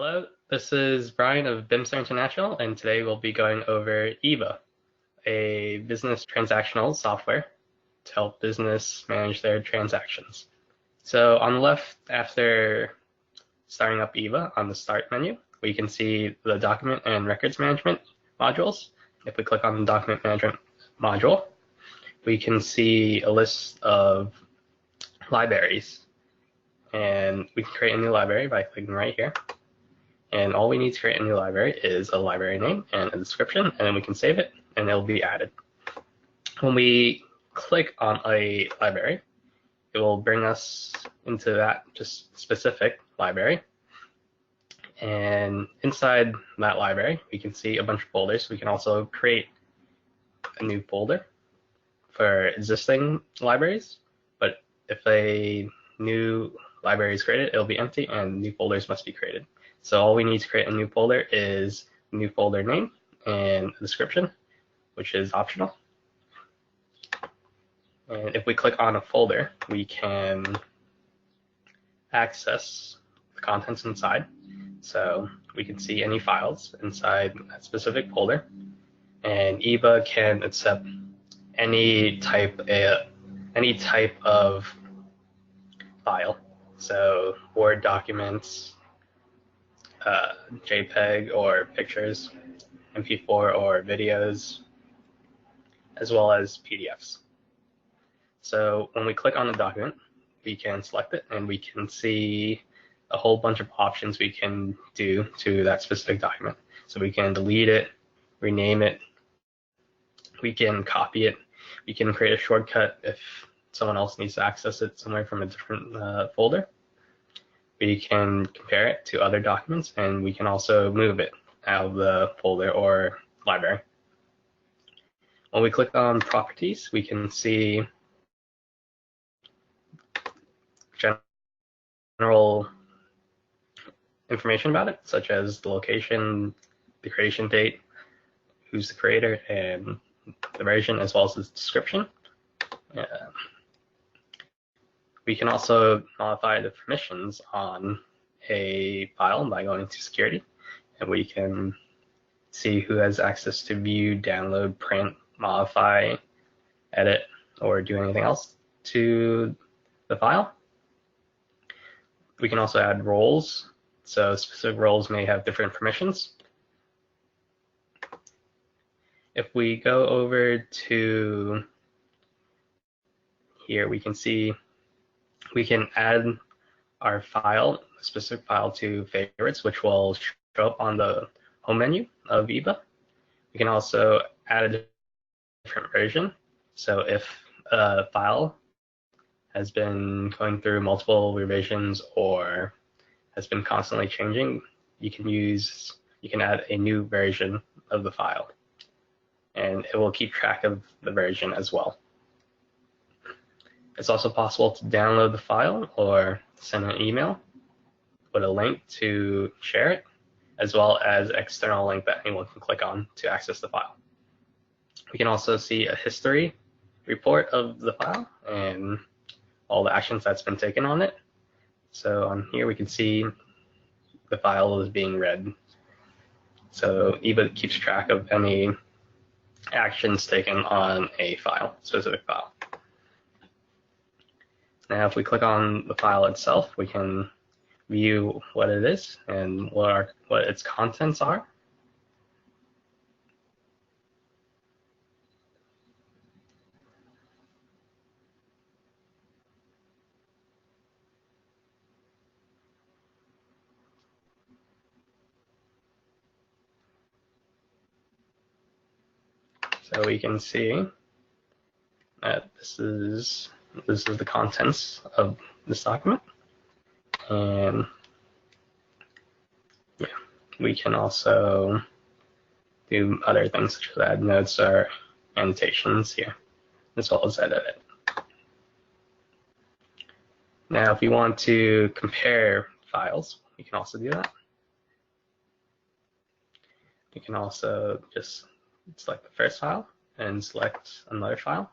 Hello, this is Brian of Bimser International, and today we'll be going over eBA, a business transactional software to help business manage their transactions. So on the left, after starting up eBA on the Start menu, we can see the document and records management modules. If we click on the document management module, we can see a list of libraries, and we can create a new library by clicking right here. And all we need to create a new library is a library name and a description, and then we can save it and it'll be added. When we click on a library, it will bring us into that just specific library. And inside that library, we can see a bunch of folders. We can also create a new folder for existing libraries, but if a new library is created, it'll be empty and new folders must be created. So all we need to create a new folder is a new folder name and a description, which is optional. And if we click on a folder, we can access the contents inside. So we can see any files inside that specific folder. And eBA can accept any type of file. So Word documents, JPEG or pictures, MP4 or videos, as well as PDFs. So when we click on the document, we can select it and we can see a whole bunch of options we can do to that specific document. So we can delete it, rename it, we can copy it, we can create a shortcut if someone else needs to access it somewhere from a different folder. We can compare it to other documents, and we can also move it out of the folder or library. When we click on properties, we can see general information about it, such as the location, the creation date, who's the creator, and the version, as well as the description. We can also modify the permissions on a file by going to security, and we can see who has access to view, download, print, modify, edit, or do anything else to the file. We can also add roles, so specific roles may have different permissions. If we go over to here, we can see we can add our file, a specific file, to favorites, which will show up on the home menu of eBA. We can also add a different version. So if a file has been going through multiple revisions or has been constantly changing, you can add a new version of the file, and it will keep track of the version as well. It's also possible to download the file or send an email with a link to share it, as well as an external link that anyone can click on to access the file. We can also see a history report of the file and all the actions that's been taken on it. So on here we can see the file is being read. So eBA keeps track of any actions taken on a file, specific file. Now, if we click on the file itself, we can view what it is and what its contents are. So we can see that this is the contents of this document, and yeah, we can also do other things such as add notes or annotations here, as well as edit it. Now, if you want to compare files, we can also do that. You can also just select the first file and select another file.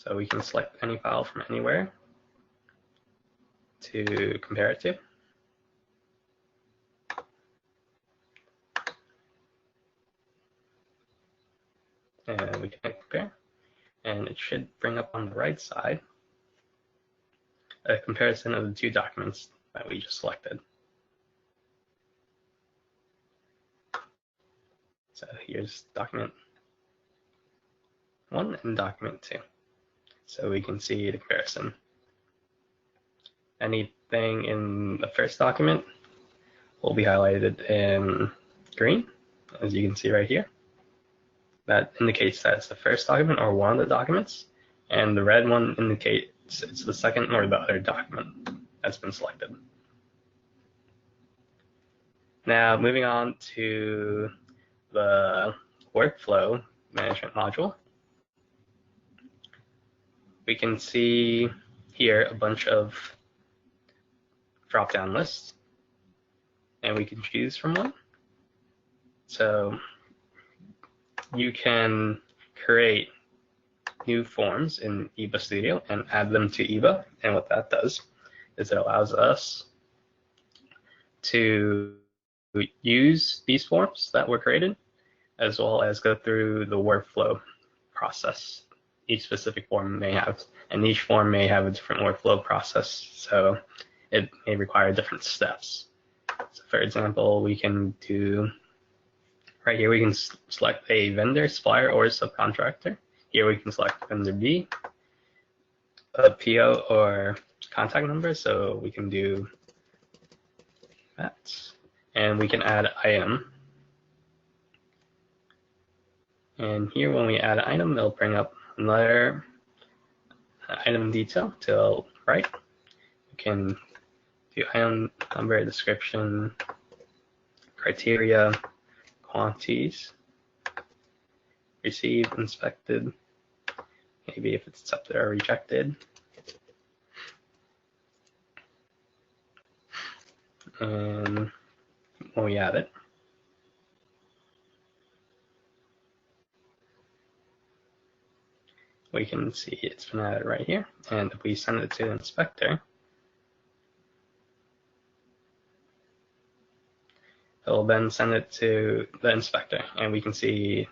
So we can select any file from anywhere to compare it to. And we can hit compare, and it should bring up on the right side a comparison of the two documents that we just selected. So here's document 1 and document 2. So we can see the comparison. Anything in the first document will be highlighted in green, as you can see right here. That indicates that it's the first document or one of the documents, and the red one indicates it's the second or the other document that's been selected. Now, moving on to the workflow management module, we can see here a bunch of drop-down lists, and we can choose from one. So you can create new forms in eBA Studio and add them to eBA, and what that does is it allows us to use these forms that were created, as well as go through the workflow process each specific form may have, and each form may have a different workflow process, so it may require different steps. So for example, we can do, right here we can select a vendor, supplier, or subcontractor. Here we can select vendor B, a PO or contact number, so we can do that. And we can add item. And here when we add an item, it'll bring up another item detail to the right. We can do item number, description, criteria, quantities, received, inspected, maybe if it's accepted or rejected. And when we add it, we can see it's been added right here. And if we send it to the inspector, it'll then send it to the inspector, and we can see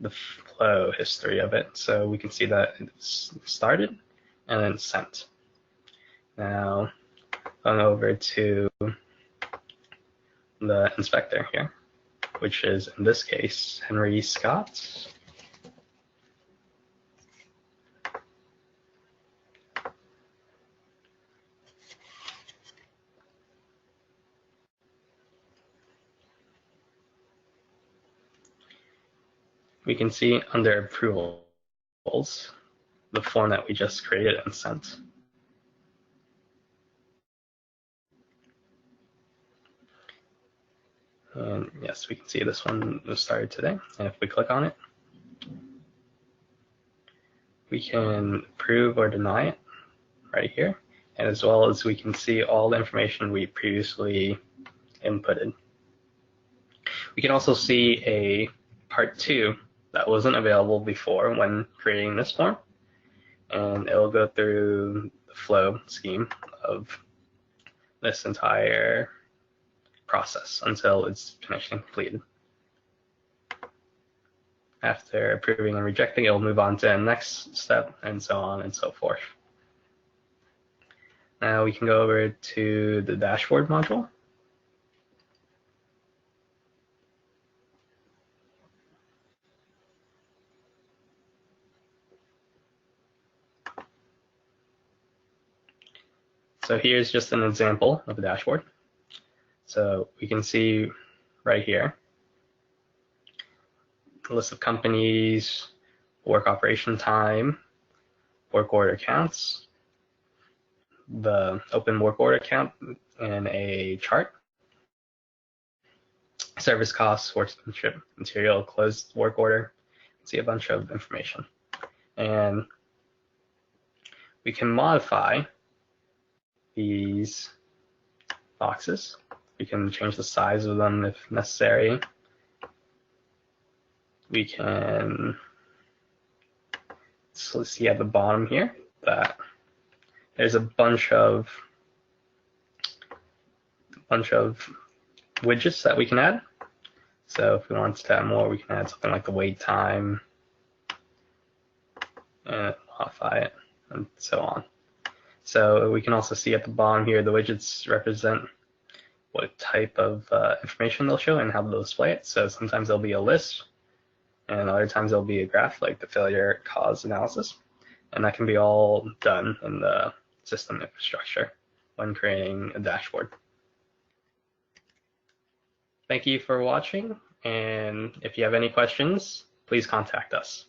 the flow history of it. So we can see that it's started and then sent. Now, going over to the inspector here, which is in this case Henry Scott. We can see under approvals the form that we just created and sent. And yes, we can see this one was started today. And if we click on it, we can approve or deny it right here. And as well as we can see all the information we previously inputted. We can also see a part 2 that wasn't available before when creating this form. And it will go through the flow scheme of this entire process until it's finished and completed. After approving and rejecting, it will move on to the next step, and so on and so forth. Now we can go over to the dashboard module. So here's just an example of a dashboard. So we can see right here a list of companies, work operation time, work order counts, the open work order count in a chart, service costs, workmanship, material, closed work order. You can see a bunch of information. And we can modify these boxes. We can change the size of them if necessary. We can So let's see at the bottom here that there's a bunch of widgets that we can add. So if we want to add more, we can add something like the wait time and modify it and so on. So we can also see at the bottom here, the widgets represent what type of information they'll show and how they'll display it. So sometimes there'll be a list, and other times there'll be a graph like the failure cause analysis. And that can be all done in the system infrastructure when creating a dashboard. Thank you for watching, and if you have any questions, please contact us.